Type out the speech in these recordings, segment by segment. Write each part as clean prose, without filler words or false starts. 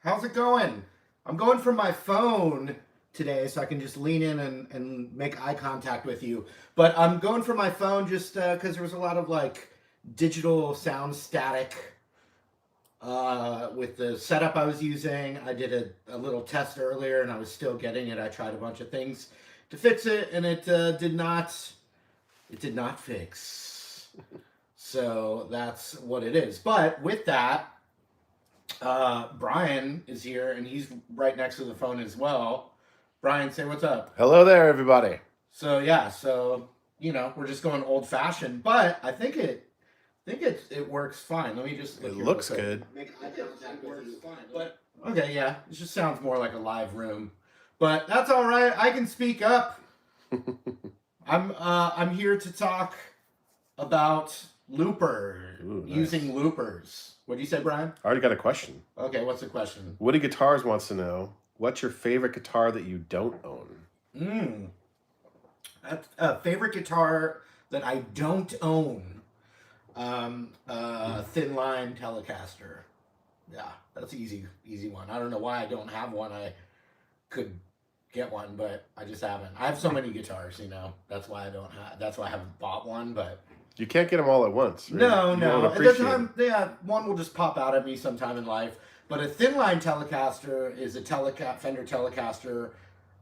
How's it going? I'm going from my phone today so I can just lean in and make eye contact with you. But I'm going from my phone just because there was a lot of like digital sound static with the setup I was using. I did a little test earlier and I was still getting it. I tried a bunch of things to fix it and it did not fix. So that's what it is. But with that, Brian is here and he's right next to the phone as well. Brian, say what's up. Hello there, everybody. So yeah, we're just going old fashioned, but I think it works fine. Let me just look It here real looks quick. good. Make eye contact with you. But okay, yeah, it just sounds more like a live room. But that's all right. I can speak up. I'm here to talk about looper Ooh, nice. using loopers. What do you say, Brian? I already got a question. Okay, what's the question? Woody Guitars wants to know, what's your favorite guitar that you don't own? Mm. A favorite guitar that I don't own. Thin line Telecaster. Yeah, that's easy one. I don't know why I don't have one. I could get one, but I just haven't. I have so many guitars, That's why I don't have. That's why I haven't bought one. But You can't get them all at once. Right? no, You no. won't At the appreciate time, it. yeah, one will just pop out at me sometime in life. But a thin line Telecaster is a Fender Telecaster,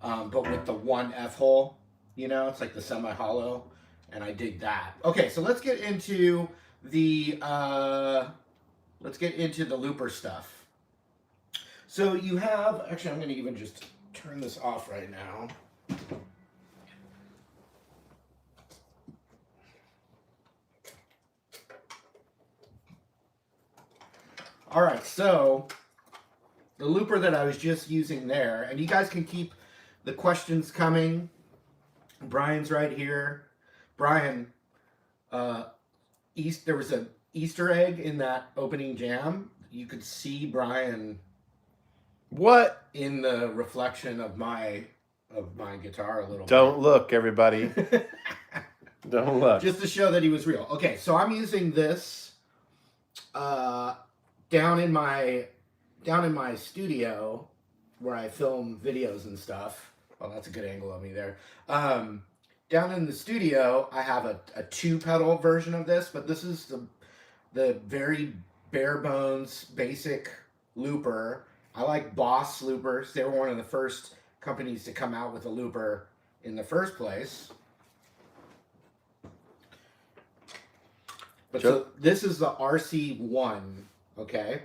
but with the one F hole. It's like the semi hollow, and I dig that. Okay, so the let's get into the looper stuff. So you have actually, I'm going to even just turn this off right now. All right, so the looper that I was just using there, and you guys can keep the questions coming. Brian's right here. Brian, there was an Easter egg in that opening jam. You could see Brian What? in the reflection of my guitar a little Don't look, everybody. bit. Don't look. Just to show that he was real. Okay, so I'm using this down in my studio where I film videos and stuff. Oh, that's a good angle of me there. Down in the studio, I have a two pedal version of this, but this is the very bare bones basic looper. I like Boss loopers. They were one of the first companies to come out with a looper in the first place. But so this is the RC1, okay?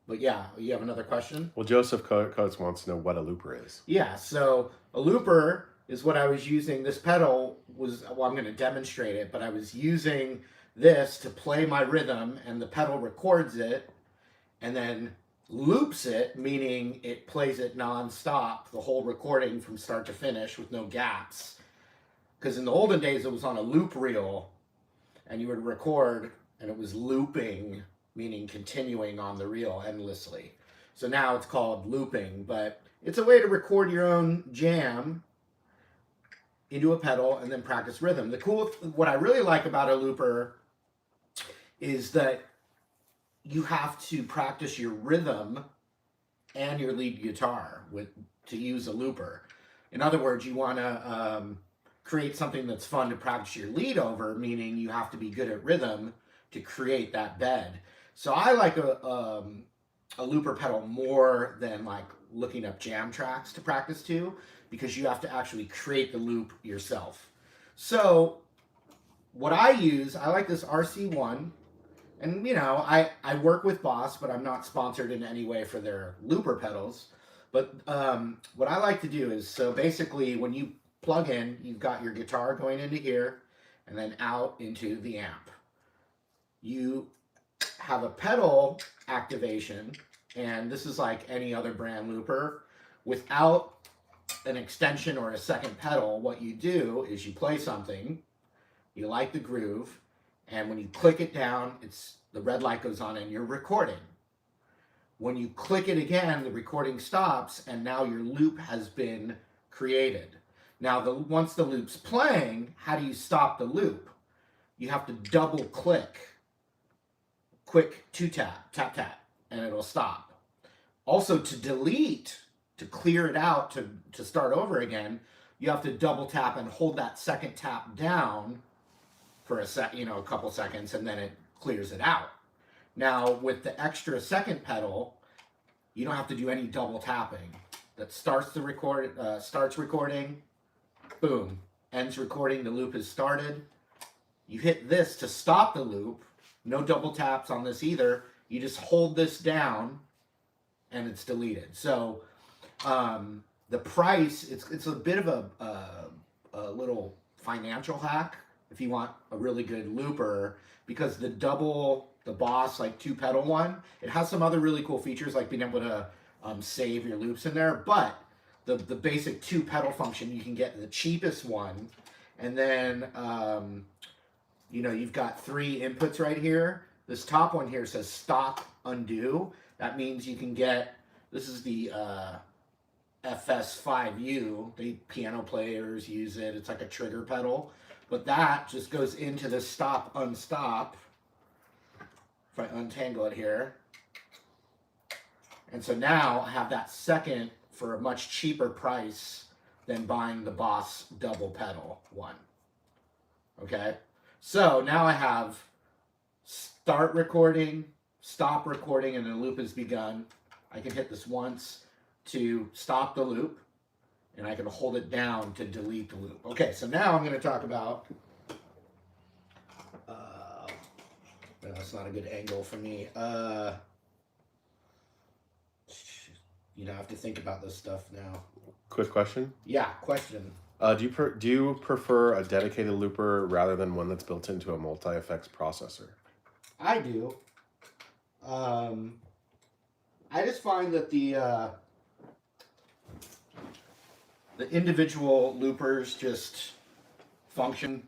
But yeah, you have another question? Well, Joseph Coates wants to know what a looper is. Yeah, so a looper is what I was using. This pedal was, well, I'm going to demonstrate it, but I was using this to play my rhythm, and the pedal records it and then loops it, meaning it plays it non-stop, the whole recording from start to finish with no gaps. Because in the olden days, it was on a loop reel, and you would record, and it was looping, meaning continuing on the reel endlessly. So now it's called looping, but it's a way to record your own jam into a pedal and then practice rhythm. What I really like about a looper is that you have to practice your rhythm and your lead guitar to use a looper. In other words, you want to create something that's fun to practice your lead over, meaning you have to be good at rhythm to create that bed. So I like a looper pedal more than like looking up jam tracks to practice to, because you have to actually create the loop yourself. So what I like this RC1, and I work with Boss, but I'm not sponsored in any way for their looper pedals. But what I like to do is, so basically when you plug in, you've got your guitar going into here and then out into the amp. You have a pedal activation, and this is like any other brand looper. Without an extension or a second pedal, what you do is you play something, you like the groove, and when you click it down, the red light goes on and you're recording. When you click it again, the recording stops, and now your loop has been created. Now, once the loop's playing, how do you stop the loop? You have to double click, quick two tap, tap, tap, and it'll stop. Also, to delete, to clear it out, to start over again, you have to double tap and hold that second tap down for a couple seconds, and then it clears it out. Now, with the extra second pedal, you don't have to do any double tapping. That starts the starts recording, boom, ends recording, the loop is started. You hit this to stop the loop, no double taps on this either. You just hold this down and it's deleted. So the price, it's a bit of a little financial hack if you want a really good looper, because the Boss like 2-pedal one, it has some other really cool features like being able to save your loops in there, but the basic 2-pedal function, you can get the cheapest one, and then you've got 3 inputs right here. This top one here says stop, undo. That means you can get, this is the FS5U. The piano players use it. It's like a trigger pedal. But that just goes into the stop, unstop. If I untangle it here. And so now I have that second for a much cheaper price than buying the Boss double pedal one. Okay? So now I have start recording, stop recording, and the loop has begun. I can hit this once to stop the loop, and I can hold it down to delete the loop. Okay, so now I'm going to talk about, that's not a good angle for me. I have to think about this stuff now. Quick question. Yeah, question. Do you prefer a dedicated looper rather than one that's built into a multi-effects processor? I do. I just find that the individual loopers just function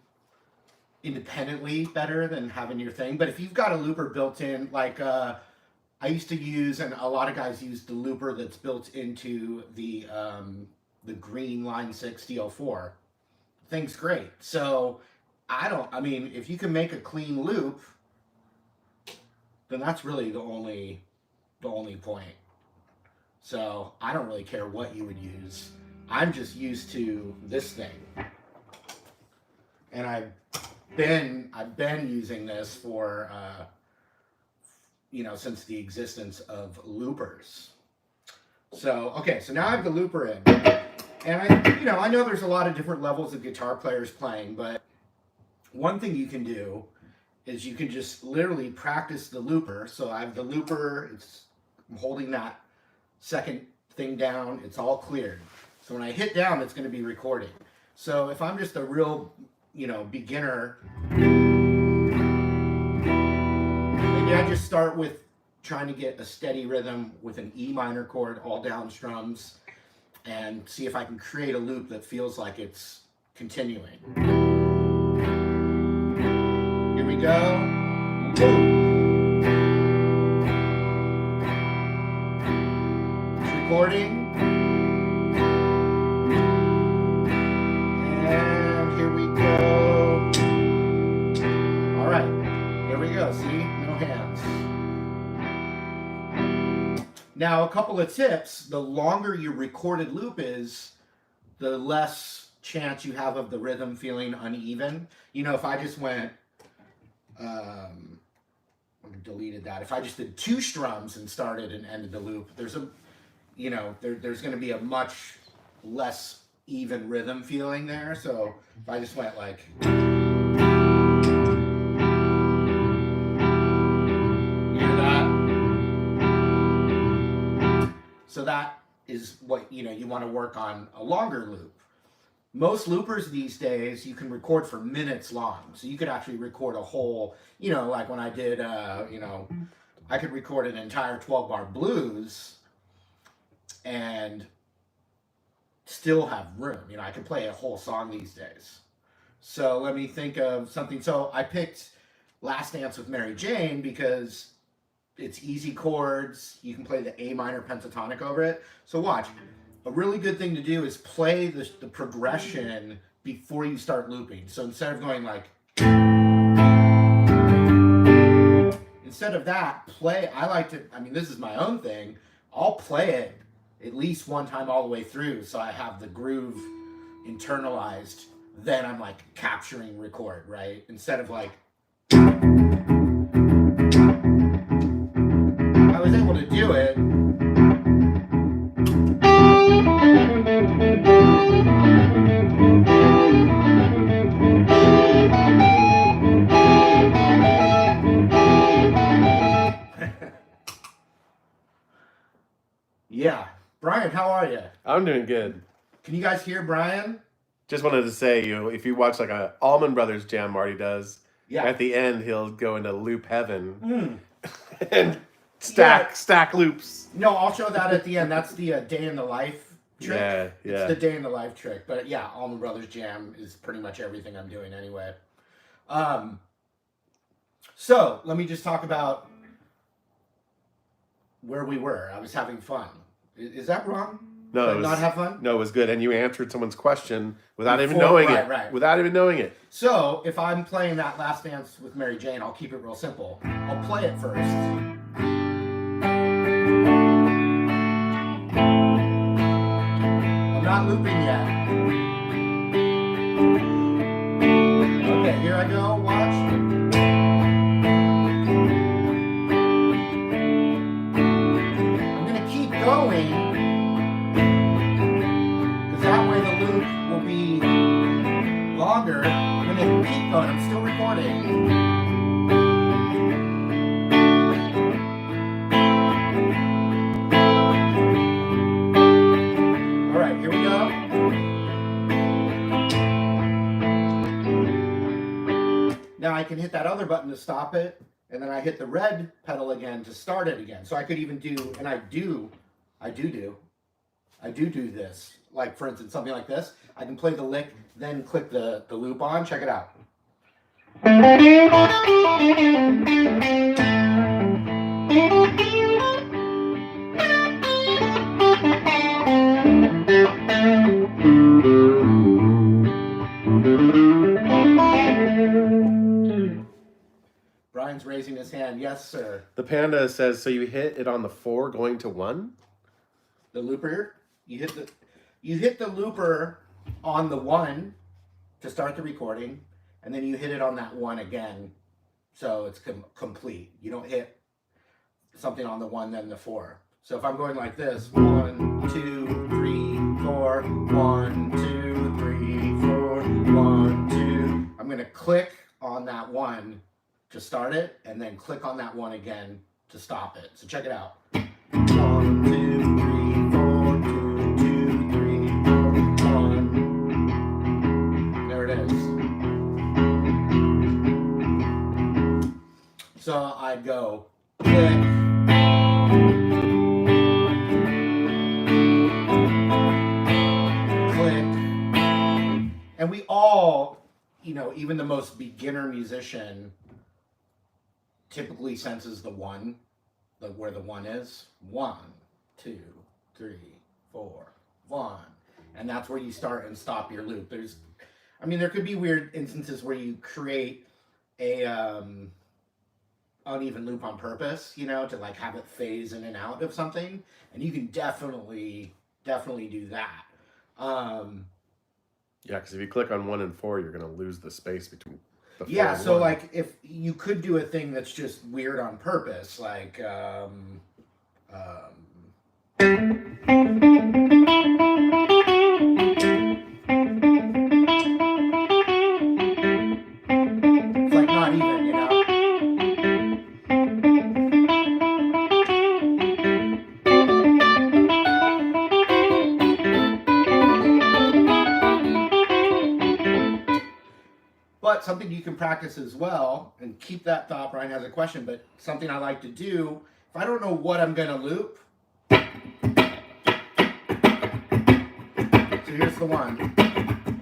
independently better than having your thing. But if you've got a looper built in, like I used to use, and a lot of guys use the looper that's built into the green Line 6 DL4. Thing's great. So if you can make a clean loop, then that's really the only point. So I don't really care what you would use. I'm just used to this thing, and I've been using this for since the existence of loopers. So okay, so now I have the looper in, and I know there's a lot of different levels of guitar players playing, but one thing you can do is you can just literally practice the looper. So I have the looper, I'm holding that second thing down, it's all cleared. So when I hit down, it's going to be recording. So if I'm just a real, beginner, maybe I just start with trying to get a steady rhythm with an E minor chord, all down strums, and see if I can create a loop that feels like it's continuing. Here we go. It's recording. And here we go. All right. Here we go. See? No hands. Now, a couple of tips. The longer your recorded loop is, the less chance you have of the rhythm feeling uneven. If I just went, I deleted that. If I just did 2 strums and started and ended the loop, there's going to be a much less even rhythm feeling there. So if I just went like, hear that? So that is what you want to work on a longer loop. Most loopers these days you can record for minutes long, so you could actually record a whole, like when I did, I could record an entire 12-bar blues and still have room. I can play a whole song these days. So let me think of something. So I picked Last Dance with Mary Jane because it's easy chords. You can play the A minor pentatonic over it. So watch. A really good thing to do is play the progression before you start looping. So instead of going like, instead of that, this is my own thing. I'll play it at least one time all the way through, so I have the groove internalized. Then I'm like capturing record, right? Instead of like, I was able to do it. Yeah. Brian, how are you? I'm doing good. Can you guys hear Brian? Just wanted to say, if you watch like a Allman Brothers jam Marty does, Yeah. at the end he'll go into loop heaven Mm. and stack loops. No, I'll show that at the end. That's the day in the life trick. Yeah. It's the day in the life trick. But yeah, Allman Brothers Jam is pretty much everything I'm doing anyway. So let me just talk about where we were. I was having fun. Is that wrong? No, Did I not have fun? No, it was good, and you answered someone's question without even Before- knowing right, it. right. Without even knowing it. So if I'm playing that Last Dance with Mary Jane, I'll keep it real simple. I'll play it first. I'm not looping yet. Okay, here I go. Watch. I'm gonna keep going, because that way the loop will be longer. I'm gonna keep going. I'm still recording. All right, here we go. Now I can hit that other button to stop it, and then I hit the red pedal again to start it again. So I could even do, and I do this. Like for instance, something like this. I can play the lick, then click the loop on. Check it out. Brian's raising his hand. Yes, sir. The panda says, so you hit it on the 4 going to 1? The looper. You hit the looper on the 1 to start the recording, and then you hit it on that 1 again, so it's complete. You don't hit something on the 1 then the 4. So if I'm going like this, 1, 2, 3, 4, 1, 2, 3, 4, 1, 2. I'm gonna click on that 1 to start it, and then click on that 1 again to stop it. So check it out. 1, 2, 3, 4, 2, 2, 3, 4, 1. There it is. So I'd go click, click, and we all, even the most beginner musician typically senses the 1, where the 1 is. 1, 2, 3, 4, 1. And that's where you start and stop your loop. There could be weird instances where you create a uneven loop on purpose, to like have it phase in and out of something. And you can definitely do that. Yeah, because if you click on 1 and 4, you're going to lose the space between the 4 Yeah, and so 1. like if you could do a thing that's just weird on purpose, like it's like not even, But something you can practice as well, and keep that thought. Brian has a question, but something I like to do, if I don't know what I'm going to loop, so here's the 1.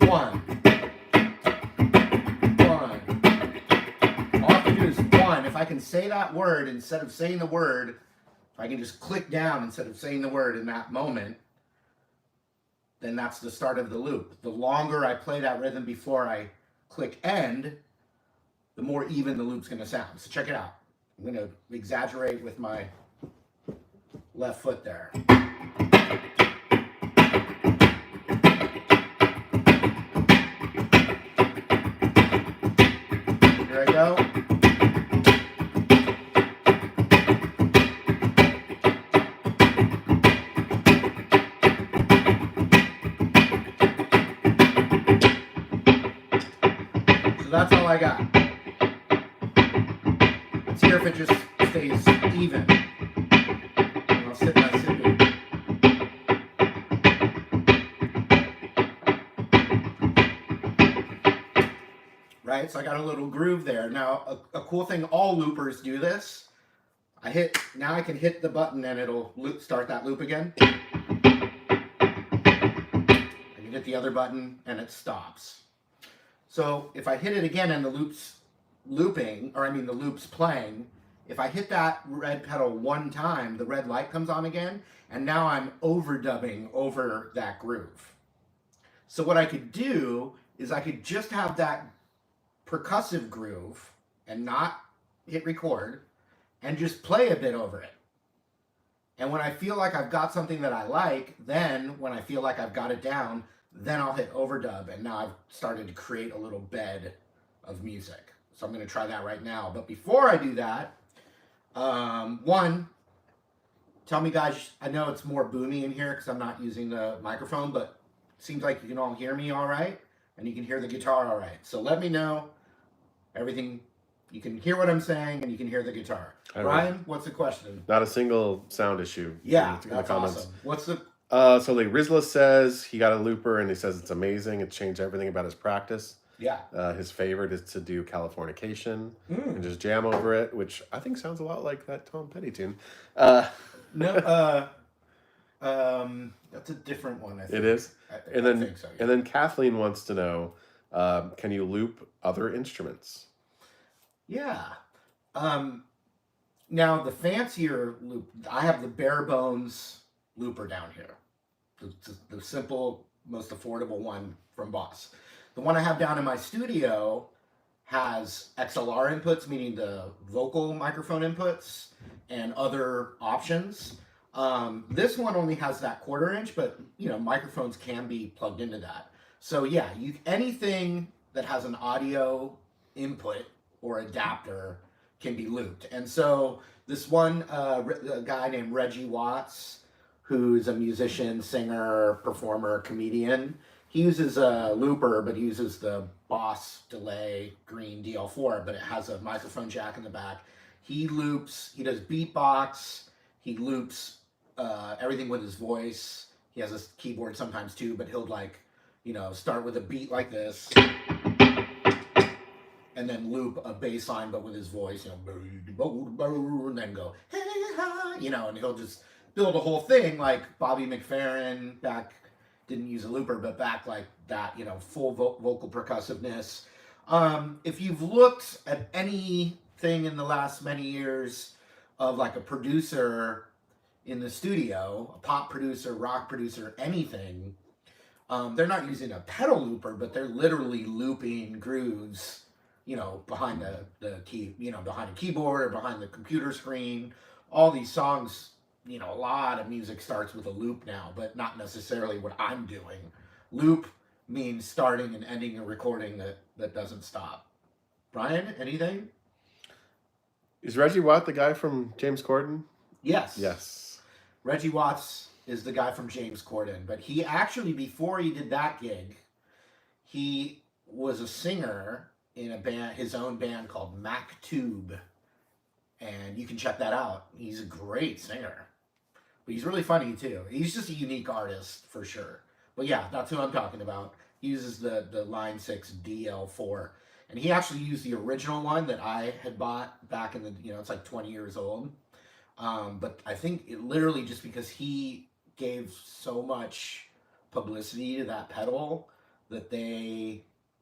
1. 1. All I have to do is 1. If I can say that word instead of saying the word, if I can just click down instead of saying the word in that moment, then that's the start of the loop. The longer I play that rhythm before I click end, the more even the loop's going to sound. So check it out. I'm going to exaggerate with my left foot there. Here I go. So that's all I got. Let's hear if it just stays even. And I'll sit my sippy. Right, so I got a little groove there. Now, a cool thing, all loopers do this. Now I can hit the button and it'll start that loop again. I can hit the other button and it stops. So if I hit it again and the loop's playing, if I hit that red pedal one time, the red light comes on again, and now I'm overdubbing over that groove. So what I could do is I could just have that percussive groove and not hit record and just play a bit over it. And when I feel like I've got something that I like, then when I feel like I've got it down, then I'll hit overdub, and now I've started to create a little bed of music. So I'm going to try that right now. But before I do that, one, tell me guys, I know it's more boomy in here because I'm not using the microphone, but it seems like you can all hear me all right, and you can hear the guitar all right. So let me know everything. You can hear what I'm saying, and you can hear the guitar. Brian, what's the question? Not a single sound issue. Yeah, in that's awesome. What's the... So like Rizla says he got a looper and he says it's amazing. It changed everything about his practice. Yeah. His favorite is to do Californication and just jam over it, which I think sounds a lot like that Tom Petty tune. No, that's a different one. I think. It is. I think so. Yeah. And then Kathleen wants to know, can you loop other instruments? Yeah. Now the fancier loop, I have the bare bones looper down here. The simple, most affordable one from Boss. The one I have down in my studio has XLR inputs, meaning the vocal microphone inputs, and other options. This one only has that 1/4 inch, but microphones can be plugged into that. So yeah, anything that has an audio input or adapter can be looped. And so this one a guy named Reggie Watts, who's a musician, singer, performer, comedian, he uses a looper, but he uses the Boss Delay Green DL4, but it has a microphone jack in the back. He loops, he does beatbox, he loops everything with his voice. He has a keyboard sometimes too, but he'll start with a beat like this, and then loop a bass line, but with his voice, and then go, and he'll just build a whole thing like Bobby McFerrin didn't use a looper, but back like that, full vocal percussiveness. If you've looked at anything in the last many years of like a producer in the studio, a pop producer, rock producer, anything, they're not using a pedal looper, but they're literally looping grooves, behind the key, behind a keyboard or behind the computer screen. All these songs, a lot of music starts with a loop now, but not necessarily what I'm doing. Loop means starting and ending a recording that doesn't stop. Brian, anything? Is Reggie Watt the guy from James Corden? Yes. Yes. Reggie Watts is the guy from James Corden, but he actually, before he did that gig, he was a singer in a band, his own band called Mac Tube, and you can check that out. He's a great singer, but he's really funny too. He's just a unique artist for sure. But yeah, that's who I'm talking about. He uses the Line 6 DL4, and he actually used the original one that I had bought back in the, it's like 20 years old. But I think it literally just because he gave so much publicity to that pedal that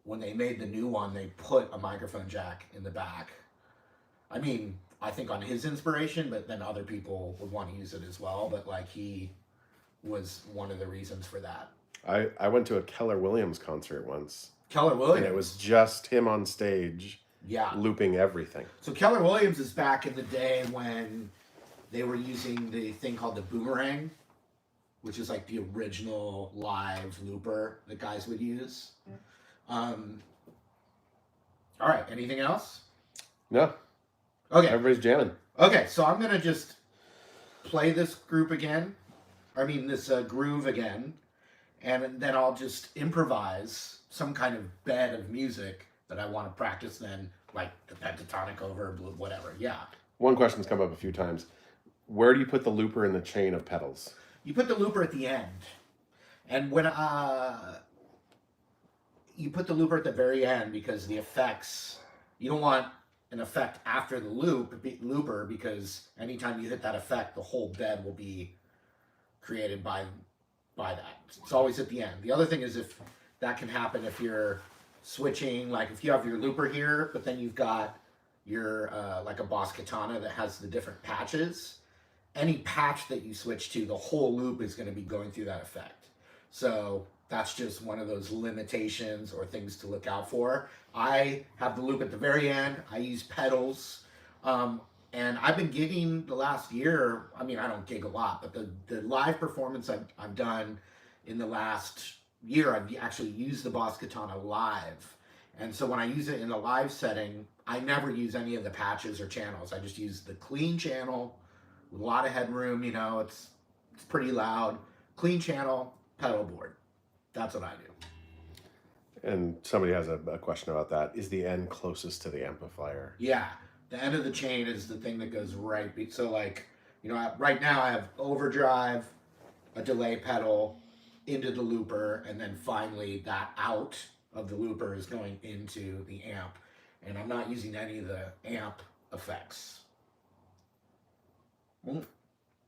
when they made the new one, they put a microphone jack in the back. I mean, I think on his inspiration, but then other people would want to use it as well. But like he was one of the reasons for that. I went to a Keller Williams concert once. Keller Williams? And it was just him on stage, yeah, looping everything. So Keller Williams is back in the day when they were using the thing called the boomerang, which is like the original live looper that guys would use. All right, anything else? No. Okay. Everybody's jamming. Okay, so I'm gonna just play this groove again. This groove again, and then I'll just improvise some kind of bed of music that I want to practice. Then, like the pentatonic over whatever. Yeah. One question's come up a few times. Where do you put the looper in the chain of pedals? You put the looper at the end, and when you put the looper at the very end because the effects, you don't want an effect after the looper, because anytime you hit that effect, the whole bed will be created by that. It's always at the end. The other thing is, if that can happen if you're switching, like if you have your looper here, but then you've got your like a Boss Katana that has the different patches. Any patch that you switch to, the whole loop is going to be going through that effect. So that's just one of those limitations or things to look out for. I have the loop at the very end. I use pedals. And I've been gigging the last year. I don't gig a lot, but the live performance I've done in the last year, I've actually used the Boss Katana live. And so when I use it in a live setting, I never use any of the patches or channels. I just use the clean channel with a lot of headroom. It's pretty loud. Clean channel, pedal board. That's what I do. And somebody has a question about that. Is the end closest to the amplifier? Yeah. The end of the chain is the thing that goes right. So right now I have overdrive, a delay pedal, into the looper, and then finally that out of the looper is going into the amp. And I'm not using any of the amp effects.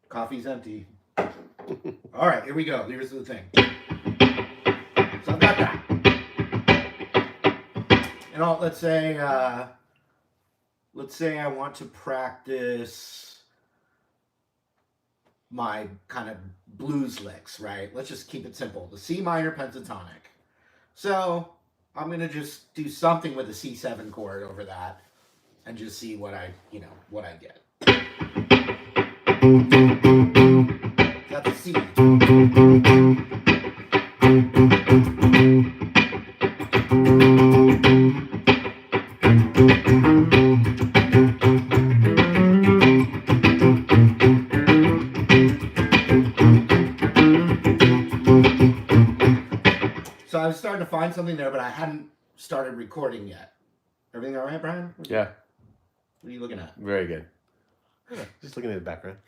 Coffee's empty. All right, here we go. Here's the thing. So I've got that. And let's say I want to practice my kind of blues licks, right? Let's just keep it simple. The C minor pentatonic. So I'm going to just do something with the C7 chord over that and just see what I get. That's a C. So I was starting to find something there, but I hadn't started recording yet. Everything all right, Brian? Yeah. What are you looking at? Very good. Just looking at the background.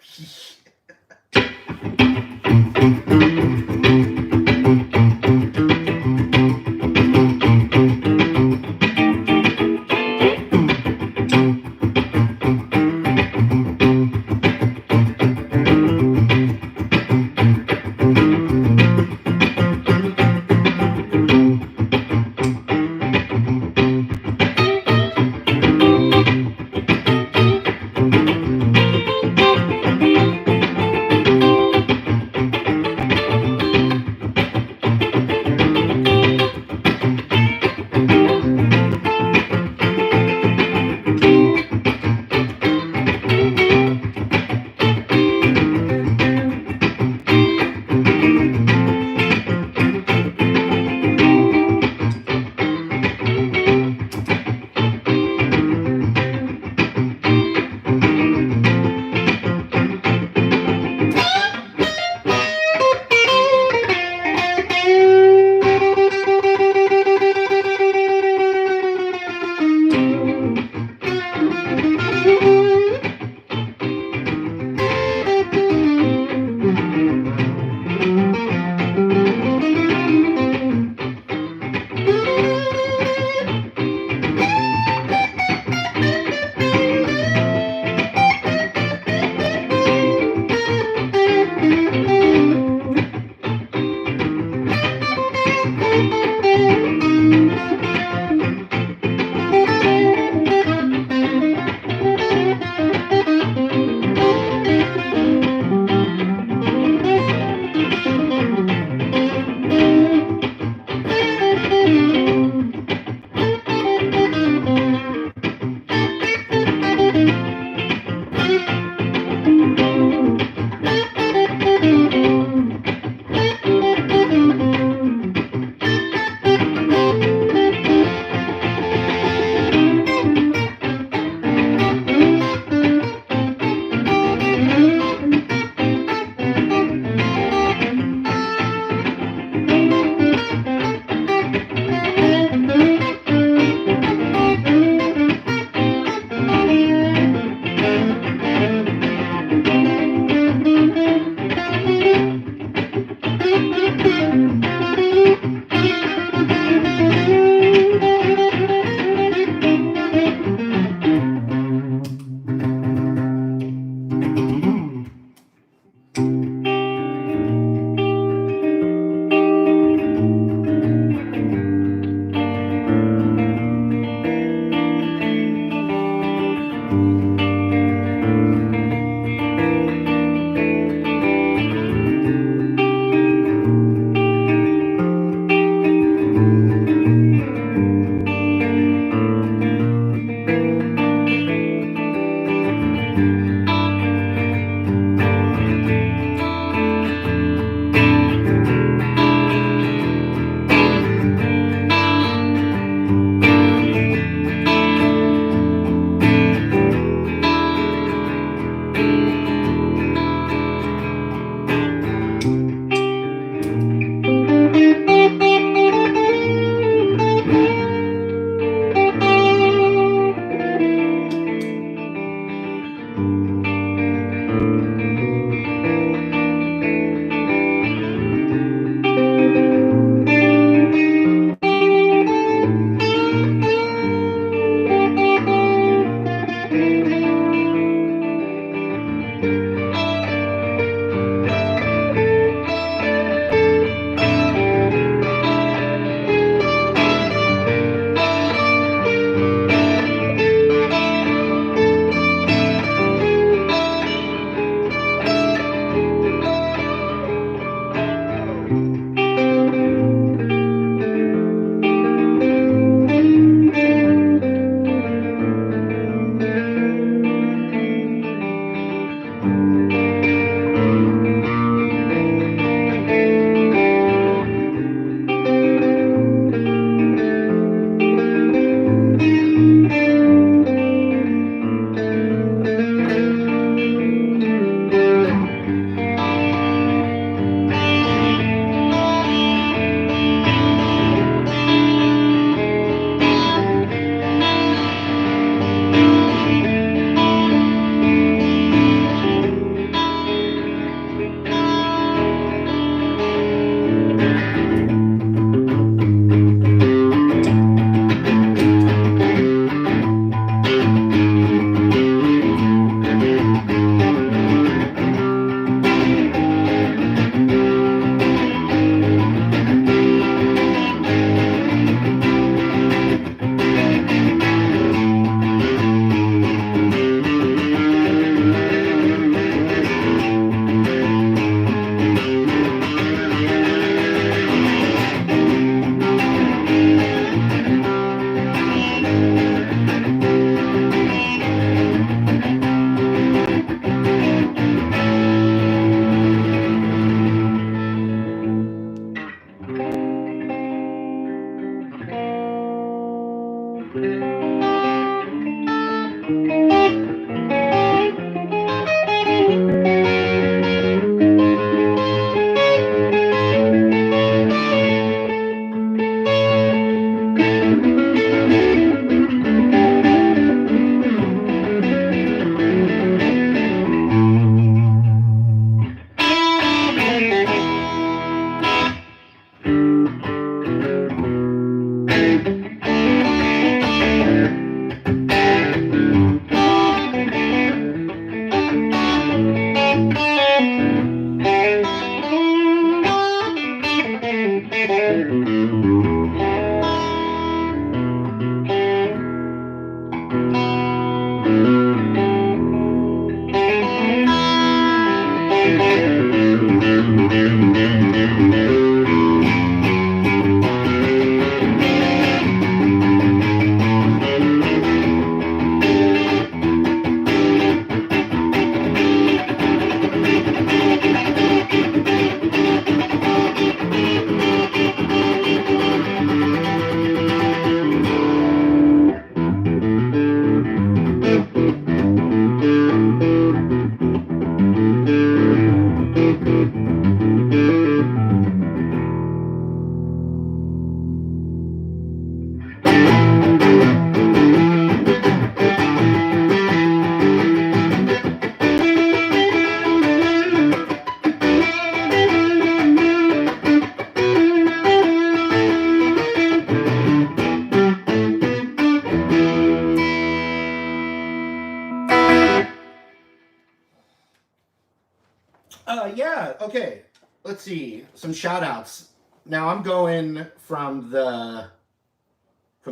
let's see, some shout outs. Now I'm going from the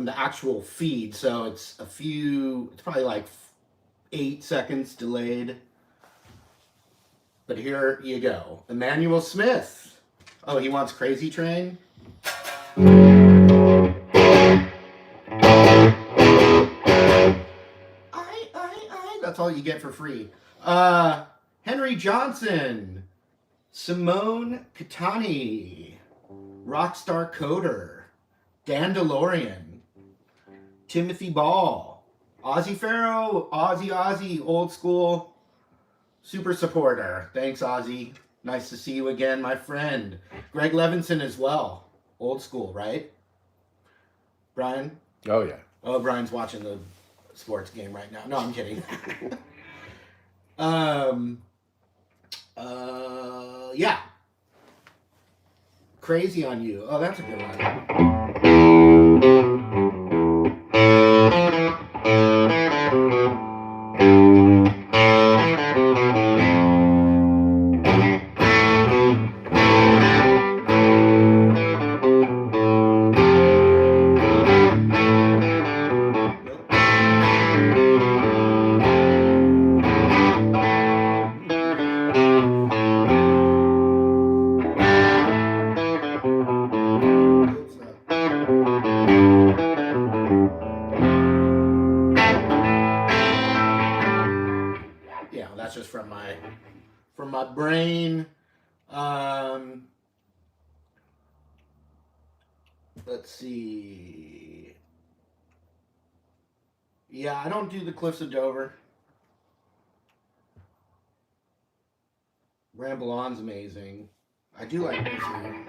actual feed, so it's probably like 8 seconds delayed. But here you go. Emmanuel Smith. Oh, he wants Crazy Train. That's all you get for free. Henry Johnson. Simone Katani. Rockstar Coder. Dandalorian. Timothy Ball. Ozzy Farrow. Ozzy, old school. Super supporter. Thanks, Ozzy. Nice to see you again, my friend. Greg Levinson as well. Old school, right? Brian? Oh, yeah. Oh, Brian's watching the sports game right now. No, I'm kidding. Yeah. Crazy on You. Oh, that's a good one. Yeah, that's just from my brain. Let's see. Yeah, I don't do the Cliffs of Dover. Ramble On's amazing. I do like this one.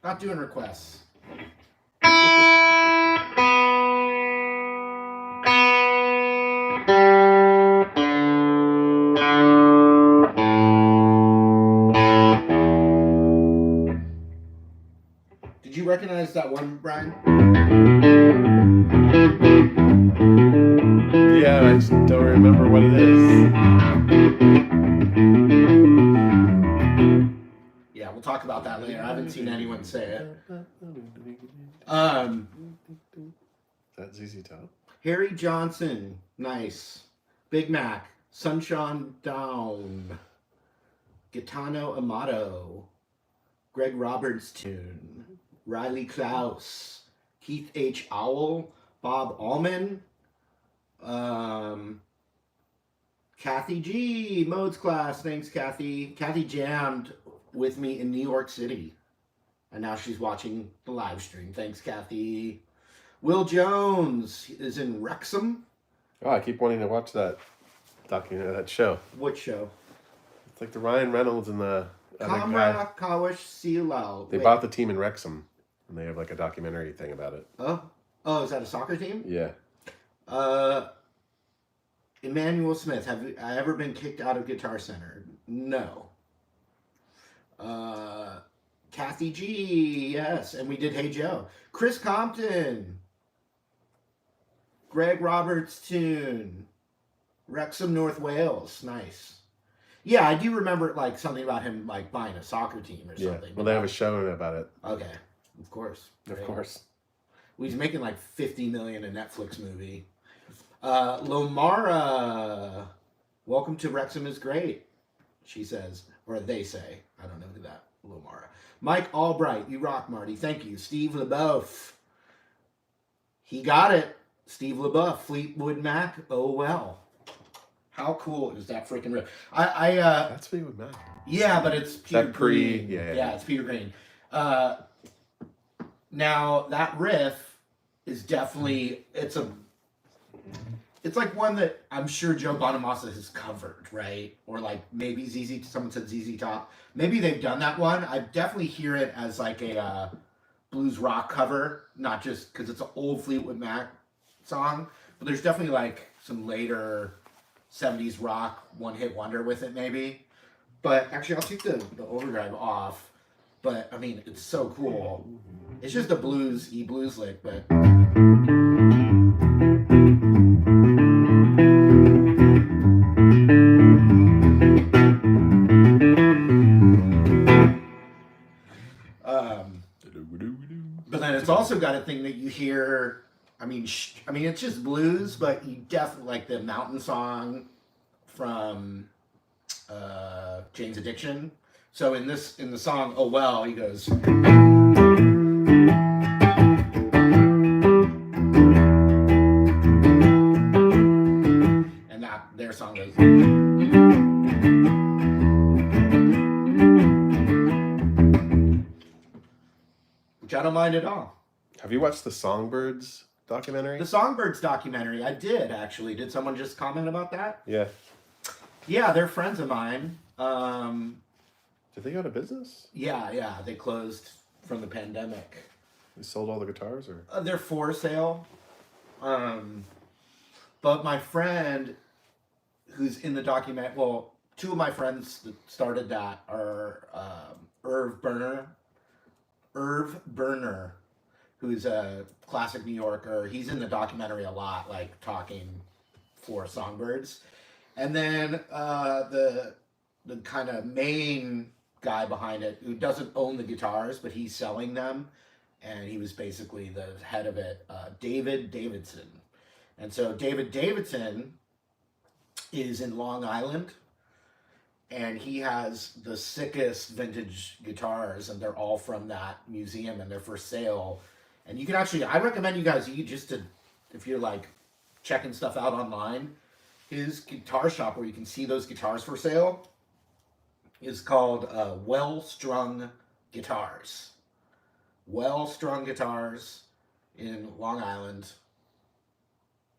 Not doing requests. Did you recognize that one, Brian? Yeah, I just don't remember what it is. Yeah, we'll talk about that later. I haven't seen anyone say it. That ZZ Top. Harry Johnson, nice. Big Mac, Sunshine Down, Gaetano Amato, Greg Roberts tune, Riley Klaus, Keith H. Owl, Bob Allman, Kathy G, Modes Class, thanks Kathy. Kathy jammed with me in New York City, and now she's watching the live stream. Thanks, Kathy. Will Jones is in Wrexham. Oh, I keep wanting to watch that that show. What show? It's like the Ryan Reynolds and the other guy. Kamra Kawash Silal. They bought the team in Wrexham, and they have like a documentary thing about it. Oh, is that a soccer team? Yeah. Emmanuel Smith, have I ever been kicked out of Guitar Center? No. Kathy G, yes, and we did Hey Joe. Chris Compton, Greg Roberts tune, Wrexham, North Wales, nice. Yeah, I do remember like something about him like buying a soccer team or something. Well, they have a show about it. Okay, of course. Of course. Well, he's making like $50 million a Netflix movie. Lomara, welcome to Wrexham is great, she says, or they say. I don't know who that. Lomara. Mike Albright, you rock, Marty. Thank you. Steve LeBeouf. He got it. Steve LeBeouf, Fleetwood Mac. Oh well. How cool is that freaking riff? That's Fleetwood Mac. Yeah, but it's Peter Green. Yeah, it's Peter Green. Now that riff is definitely it's like one that I'm sure Joe Bonamassa has covered, right? Or like maybe someone said ZZ Top. Maybe they've done that one. I definitely hear it as like a blues rock cover, not just because it's an old Fleetwood Mac song, But there's definitely like some later 70s rock one-hit wonder with it, maybe. But actually, I'll take the overdrive off. But I mean, it's so cool. It's just a blues lick, but. But then it's also got a thing that you hear. I mean, it's just blues, but you definitely like the mountain song from Jane's Addiction. So in the song, oh well, he goes. And their song goes. Which I don't mind at all. Have you watched the Songbirds documentary? The Songbirds documentary, I did actually. Did someone just comment about that? Yeah. Yeah, they're friends of mine. Did they go out of business? Yeah, they closed from the pandemic. They sold all the guitars, or They're for sale. But my friend, who's in the document, well, two of my friends that started that are Irv Burner, who's a classic New Yorker. He's in the documentary a lot, like talking for Songbirds. And then the kind of main guy behind it, who doesn't own the guitars, but he's selling them, and he was basically the head of it, David Davidson. And so David Davidson is in Long Island, and he has the sickest vintage guitars, and they're all from that museum, and they're for sale. And you can actually, I recommend you guys, if you're like checking stuff out online, his guitar shop where you can see those guitars for sale is called Well Strung Guitars. Well Strung Guitars in Long Island.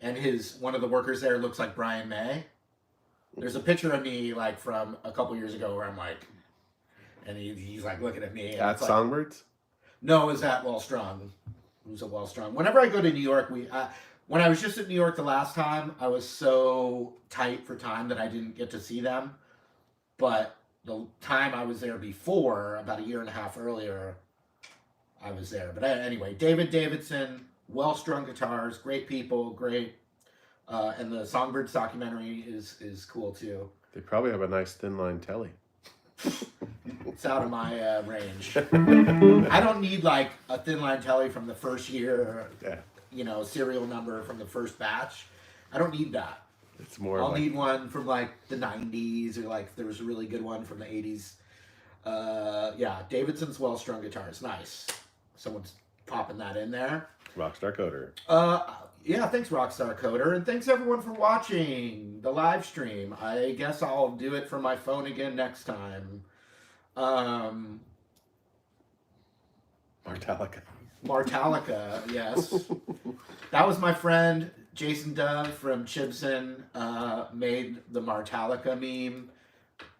And one of the workers there looks like Brian May. There's a picture of me like from a couple years ago where I'm like, and he's like looking at me. at Songbirds? No, it was at Well Strung. It was at Well Strung. Whenever I go to New York, when I was just at New York the last time, I was so tight for time that I didn't get to see them. But the time I was there before, about a year and a half earlier, I was there. But anyway, David Davidson, Well Strung Guitars, great people, great. And the Songbirds documentary is cool too. They probably have a nice thin line telly. It's out of my range. I don't need like a thin line telly from the first year, serial number from the first batch. I don't need that. It's more. I'll need one from like the 90s, or like there was a really good one from the 80s. Davidson's Well Strung Guitars, nice. Someone's popping that in there. Rockstar Coder. Thanks Rockstar Coder, and thanks everyone for watching the live stream. I guess I'll do it from my phone again next time. Martalica, yes. That was my friend Jason Dove from Chibson, made the Martalica meme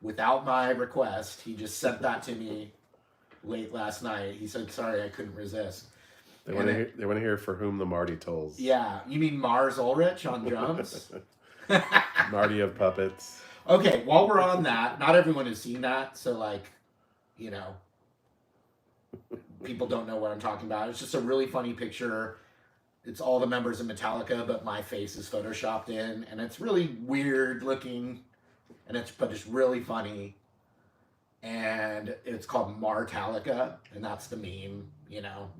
without my request. He just sent that to me late last night. He said, sorry, I couldn't resist. They want to hear For Whom the Marty Tolls. Yeah, you mean Mars Ulrich on drums? Marty of Puppets. Okay, while we're on that, not everyone has seen that, so like, people don't know what I'm talking about. It's just a really funny picture. It's all the members of Metallica, but my face is photoshopped in, and it's really weird looking, but it's really funny. And it's called Martalica, and that's the meme,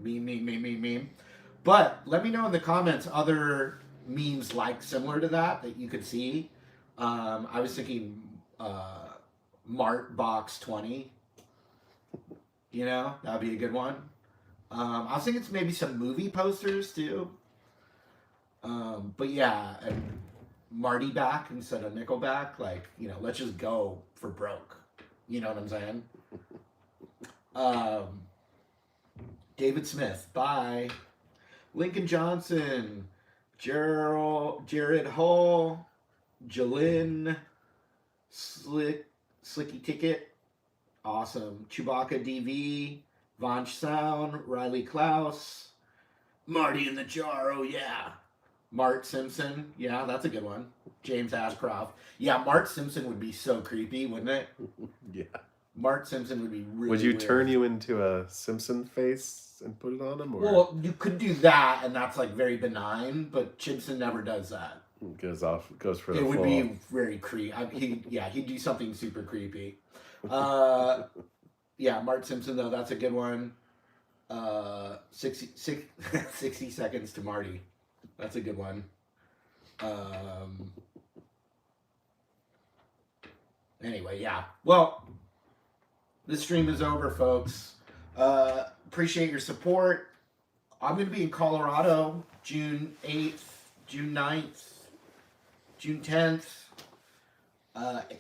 meme. But let me know in the comments other memes like similar to that you could see. I was thinking Mart Box 20. That'd be a good one. I was thinking maybe some movie posters too. But yeah, and Marty back instead of Nickelback. Like, let's just go for broke. You know what I'm saying? David Smith, bye. Lincoln Johnson, Jared Hall, Jalyn, Slicky Ticket, awesome. Chewbacca DV, Vonch Sound, Riley Klaus, Marty in the Jar, oh yeah. Mart Simpson. Yeah, that's a good one. James Ashcroft. Yeah, Mart Simpson would be so creepy, wouldn't it? Yeah. Mart Simpson would be really Would you weird. turn you into a Simpson face and put it on him? Or Well, you could do that, and that's like very benign, but Simpson never does that. goes for the It would full. be very creepy. He'd do something super creepy. Yeah, Mart Simpson, though, that's a good one. 60 Seconds to Marty. That's a good one. Anyway, yeah. Well, this stream is over, folks. Appreciate your support. I'm going to be in Colorado June 8th, June 9th, June 10th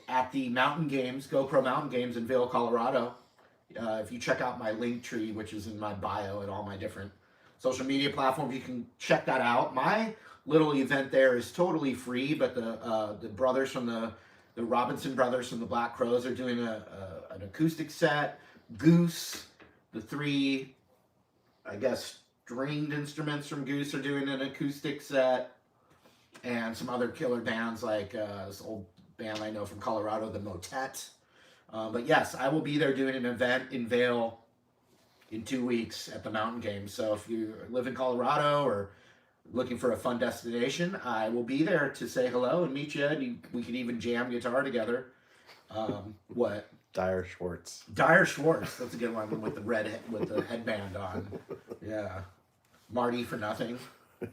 at the Mountain Games, GoPro Mountain Games in Vail, Colorado. If you check out my link tree, which is in my bio and all my different social media platforms, you can check that out. My little event there is totally free, but the brothers from the Robinson brothers from the Black Crows are doing an acoustic set. Goose, the three, I guess, stringed instruments from Goose are doing an acoustic set, and some other killer bands like this old band I know from Colorado, the Motet. But yes, I will be there doing an event in Vail in 2 weeks at the Mountain Games. So if you live in Colorado or looking for a fun destination, I will be there to say hello and meet you. And we could even jam guitar together. What? Dire Schwartz. Dire Schwartz. That's a good one with the headband on. Yeah. Marty for nothing.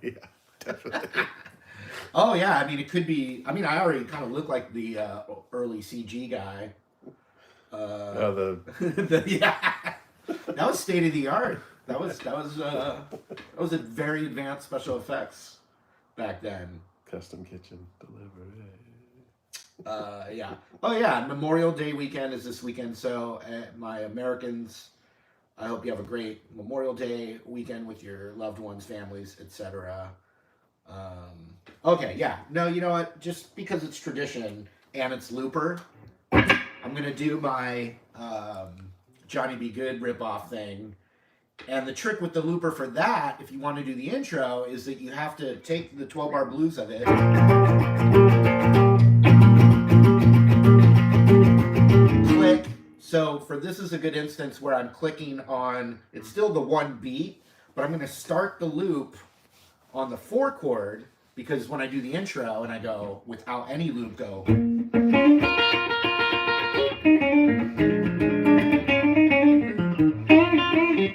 Yeah, definitely. Oh yeah, I mean it could be. I mean I already kind of look like the early CG guy. Yeah, that was state of the art. That was a very advanced special effects back then. Custom kitchen delivery. Yeah. Oh yeah, Memorial Day weekend is this weekend. So my Americans, I hope you have a great Memorial Day weekend with your loved ones, families, etc. Okay, yeah. No, you know what? Just because it's tradition and it's Looper, I'm gonna do my Johnny B. Good ripoff thing. And the trick with the Looper for that, if you want to do the intro, is that you have to take the 12-bar blues of it. Click. So for this is a good instance where I'm clicking on, it's still the one beat, but I'm going to start the loop on the 4 chord, because when I do the intro and I go without any loop, go.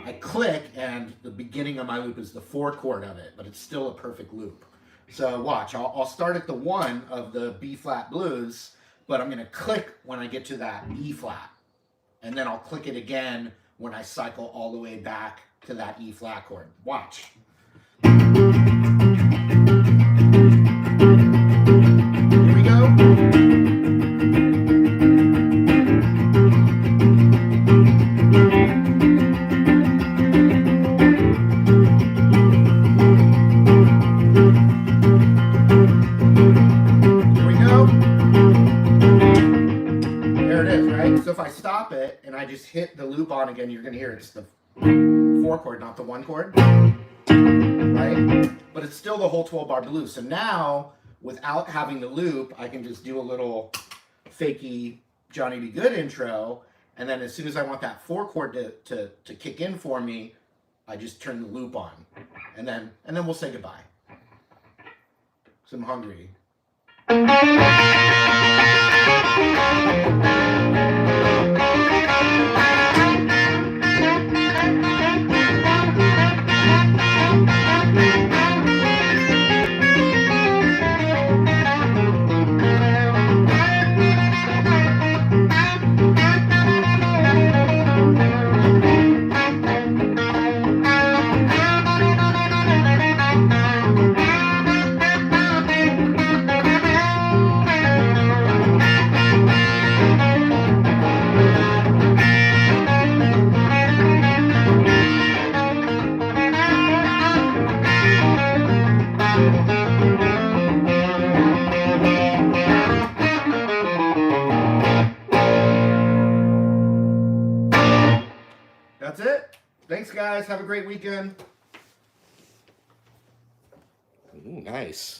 I click and the beginning of my loop is the 4 chord of it, but it's still a perfect loop. So watch, I'll start at the 1 of the B flat blues, but I'm going to click when I get to that E flat. And then I'll click it again when I cycle all the way back to that E flat chord. Watch. Here we go. So if I stop it and I just hit the loop on again, you're going to hear it's the 4 chord, not the 1 chord, right? But it's still the whole 12-bar blues. So now, without having the loop, I can just do a little fakey Johnny B. Good intro, and then as soon as I want that 4 chord to kick in for me, I just turn the loop on, and then we'll say goodbye. So I'm hungry. That's it. Thanks, guys. Have a great weekend. Ooh, nice.